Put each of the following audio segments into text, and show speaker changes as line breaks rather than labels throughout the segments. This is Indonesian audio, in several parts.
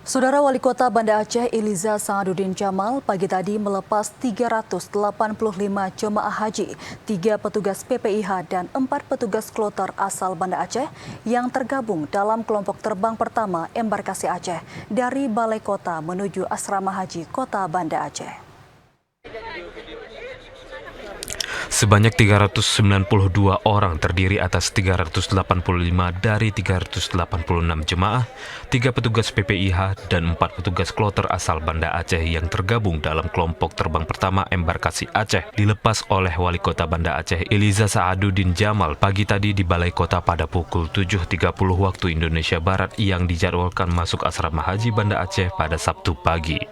Saudara Wali Kota Banda Aceh Iliza Sa'aduddin Jamal pagi tadi melepas 385 jemaah haji, 3 petugas PPIH dan 4 petugas kloter asal Banda Aceh yang tergabung dalam kelompok terbang pertama embarkasi Aceh dari Balai Kota menuju Asrama Haji Kota Banda Aceh.
Sebanyak 392 orang terdiri atas 385 dari 386 jemaah, 3 petugas PPIH, dan 4 petugas kloter asal Banda Aceh yang tergabung dalam kelompok terbang pertama embarkasi Aceh dilepas oleh Wali Kota Banda Aceh Iliza Sa'aduddin Jamal pagi tadi di Balai Kota pada pukul 7.30 waktu Indonesia Barat yang dijadwalkan masuk Asrama Haji Banda Aceh pada Sabtu pagi.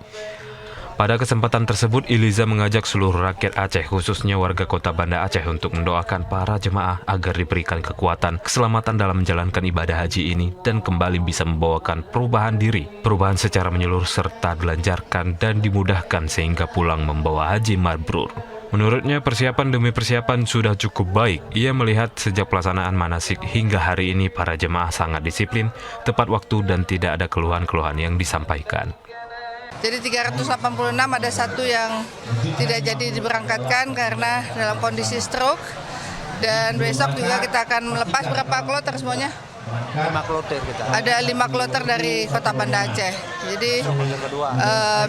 Pada kesempatan tersebut, Iliza mengajak seluruh rakyat Aceh, khususnya warga kota Banda Aceh, untuk mendoakan para jemaah agar diberikan kekuatan, keselamatan dalam menjalankan ibadah haji ini, dan kembali bisa membawakan perubahan diri, perubahan secara menyeluruh serta dilancarkan dan dimudahkan sehingga pulang membawa haji mabrur. Menurutnya, persiapan demi persiapan sudah cukup baik. Ia melihat sejak pelaksanaan manasik hingga hari ini para jemaah sangat disiplin, tepat waktu, dan tidak ada keluhan-keluhan yang disampaikan.
Jadi 386 ada satu yang tidak jadi diberangkatkan karena dalam kondisi stroke. Dan besok juga kita akan melepas berapa kloter semuanya?
5 kloter kita.
Ada 5 kloter dari kota Banda Aceh. Jadi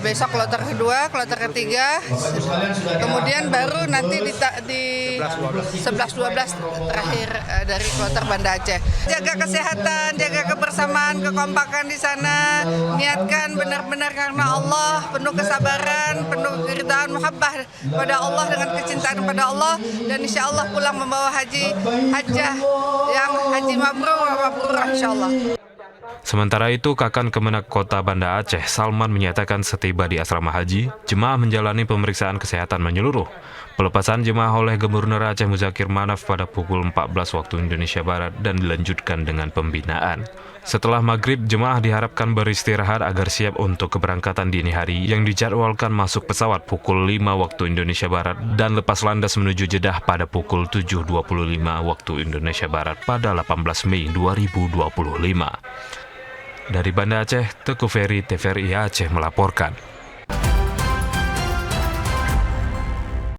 besok kloter kedua, kloter ketiga, kemudian baru nanti di 11-12 terakhir dari kloter Banda Aceh. Jaga kesehatan, jaga kebersamaan, kekompakan di sana. Niatkan benar-benar karena Allah, penuh kesabaran, penuh keridhaan, muhabbah pada Allah dengan kecintaan pada Allah, dan insya Allah pulang membawa hajah yang haji mabrur, insya Allah.
Sementara itu, Kakan Kemenak Kota Banda Aceh, Salman, menyatakan setiba di asrama haji, jemaah menjalani pemeriksaan kesehatan menyeluruh. Pelepasan jemaah oleh Gubernur Aceh Muzakir Manaf pada pukul 14 waktu Indonesia Barat dan dilanjutkan dengan pembinaan. Setelah maghrib, jemaah diharapkan beristirahat agar siap untuk keberangkatan dini hari yang dijadwalkan masuk pesawat pukul 5 waktu Indonesia Barat dan lepas landas menuju Jeddah pada pukul 7.25 waktu Indonesia Barat pada 18 Mei 2025. Dari Banda Aceh, Teguh Ferry, TVRI Aceh melaporkan.